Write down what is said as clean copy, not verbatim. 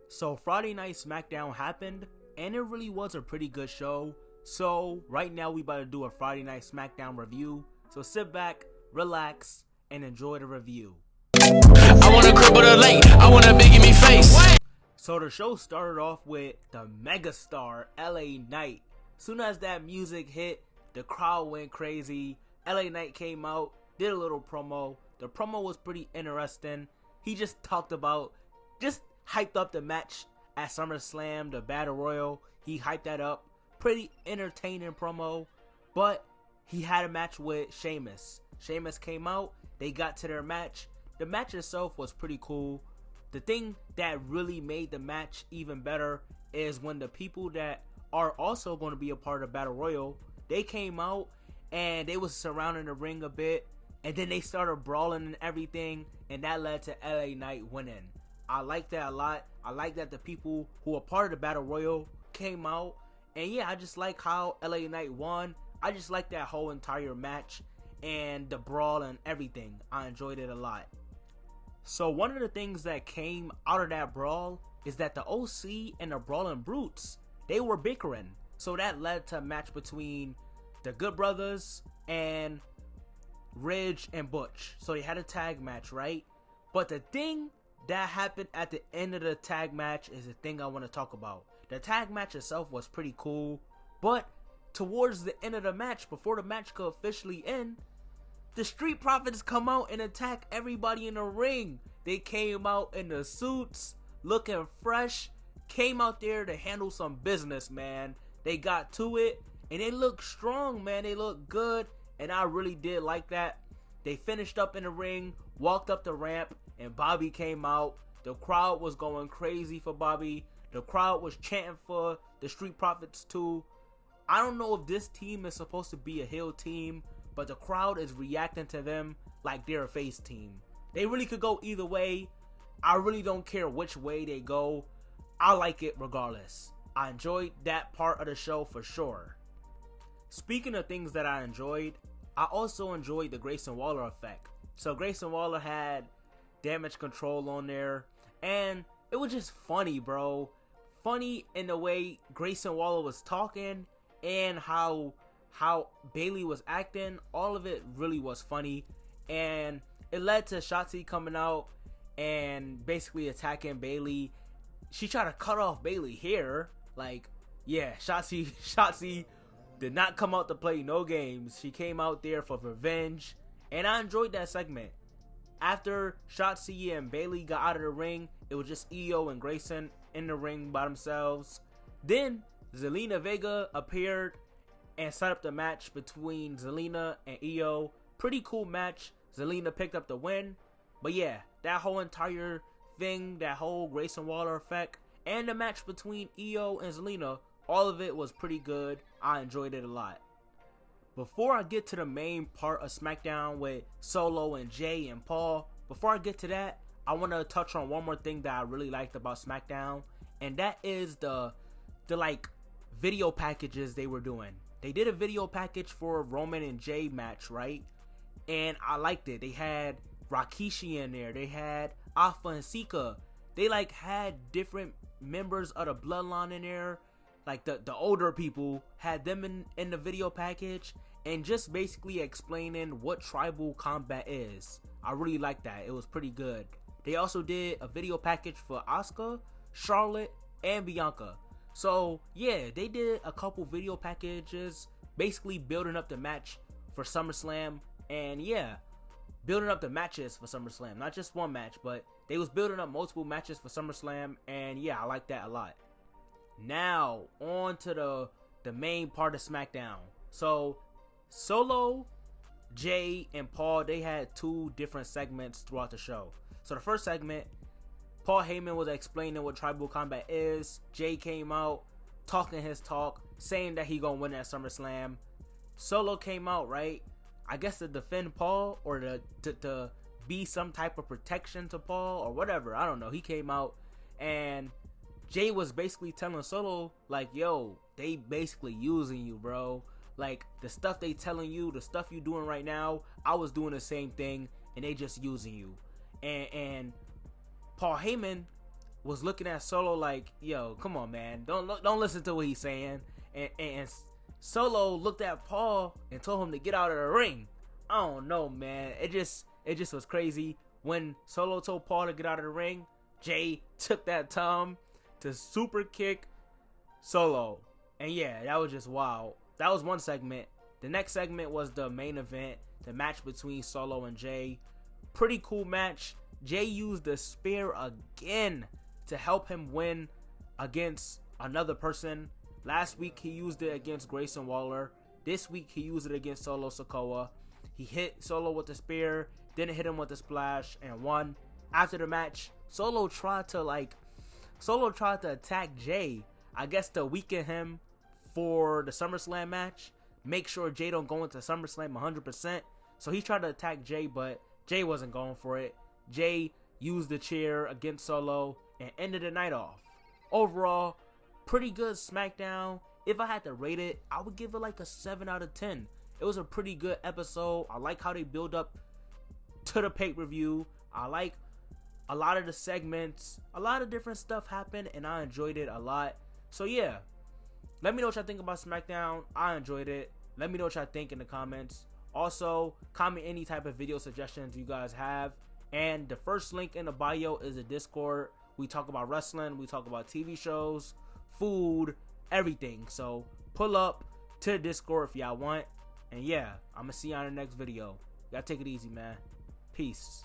So Friday Night SmackDown happened, and it really was a pretty good show. So right now we about to do a Friday Night SmackDown review. So sit back, relax, and enjoy the review. I wanna cripple the late, I wanna big in me face. So the show started off with the megastar LA Knight. Soon as that music hit, the crowd went crazy. LA Knight came out, did a little promo. The promo was pretty interesting. He just hyped up the match at SummerSlam, the Battle Royal. He hyped that up. Pretty entertaining promo. But he had a match with Sheamus. Sheamus came out. They got to their match. The match itself was pretty cool. The thing that really made the match even better is when the people that are also going to be a part of Battle Royal, they came out and they was surrounding the ring a bit, and then they started brawling and everything, and that led to LA Knight winning. I like that a lot. I like that the people who are part of the Battle Royal came out, and yeah, I just like how LA Knight won. I just like that whole entire match and the brawl and everything. I enjoyed it a lot. So one of the things that came out of that brawl is that the OC and the Brawling Brutes, they were bickering. So that led to a match between the Good Brothers and Ridge and Butch. So they had a tag match, right? But the thing that happened at the end of the tag match is the thing I want to talk about. The tag match itself was pretty cool, but towards the end of the match, before the match could officially end, the Street Profits come out and attack everybody in the ring. They came out in the suits, looking fresh, came out there to handle some business, man. They got to it, and they look strong, man. They look good, and I really did like that. They finished up in the ring, walked up the ramp, and Bobby came out. The crowd was going crazy for Bobby. The crowd was chanting for the Street Profits too. I don't know if this team is supposed to be a heel team, but the crowd is reacting to them like they're a face team. They really could go either way. I really don't care which way they go. I like it regardless. I enjoyed that part of the show for sure. Speaking of things that I enjoyed, I also enjoyed the Grayson Waller effect. So Grayson Waller had Damage Control on there, and it was just funny, bro. Funny in the way Grayson Waller was talking and how Bayley was acting. All of it really was funny, and it led to Shotzi coming out and basically attacking Bayley. She tried to cut off Bayley here. Like, yeah, Shotzi did not come out to play no games. She came out there for revenge, and I enjoyed that segment. After Shotzi and Bayley got out of the ring, it was just Io and Grayson in the ring by themselves. Then Zelina Vega appeared and set up the match between Zelina and Io. Pretty cool match. Zelina picked up the win. But yeah, that whole entire thing, that whole Grayson Waller effect, and the match between Io and Zelina, all of it was pretty good. I enjoyed it a lot. Before I get to the main part of SmackDown with Solo and Jay and Paul, before I get to that, I want to touch on one more thing that I really liked about SmackDown, and that is the like video packages they were doing. They did a video package for a Roman and Jay match, right? And I liked it. They had Rikishi in there. They had Alpha and Sika. They like had different members of the bloodline in there. Like the older people had them in the video package, and just basically explaining what tribal combat is. I really liked that. It was pretty good. They also did a video package for Asuka, Charlotte, and Bianca. So yeah, they did a couple video packages basically building up the match for SummerSlam, and yeah, building up the matches for SummerSlam. Not just one match, but they was building up multiple matches for SummerSlam, and yeah, I like that a lot. Now, on to the main part of SmackDown. So, Solo, Jay, and Paul, they had two different segments throughout the show. So the first segment, Paul Heyman was explaining what tribal combat is. Jay came out, talking his talk, saying that he gonna win at SummerSlam. Solo came out, right? I guess to defend Paul, or to be some type of protection to Paul, or whatever. I don't know. He came out, and Jay was basically telling Solo, like, yo, they basically using you, bro. Like, the stuff they telling you, the stuff you doing right now, I was doing the same thing, and they just using you. And Paul Heyman was looking at Solo like, yo, come on, man, don't listen to what he's saying. And Solo looked at Paul and told him to get out of the ring. I don't know, man. It just was crazy. When Solo told Paul to get out of the ring, Jay took that time to super kick Solo. And yeah, that was just wild. That was one segment. The next segment was the main event, the match between Solo and Jay. Pretty cool match. Jay used the spear again to help him win against another person. Last week he used it against Grayson Waller. This week he used it against Solo Sikoa. He hit Solo with the spear, then hit him with the splash, and won. After the match, Solo tried to attack Jay, I guess to weaken him for the SummerSlam match. Make sure Jay don't go into SummerSlam 100%. So he tried to attack Jay, but Jay wasn't going for it. Jay used the chair against Solo and ended the night off. Overall, pretty good SmackDown. If I had to rate it, I would give it like a 7 out of 10. It was a pretty good episode. I like how they build up to the pay-per-view. I like a lot of the segments. A lot of different stuff happened, and I enjoyed it a lot. So yeah, let me know what y'all think about SmackDown. I enjoyed it. Let me know what y'all think in the comments. Also, comment any type of video suggestions you guys have. And the first link in the bio is a Discord. We talk about wrestling. We talk about TV shows, food, everything. So pull up to the Discord if y'all want. And yeah, I'm going to see you on the next video. Y'all take it easy, man. Peace.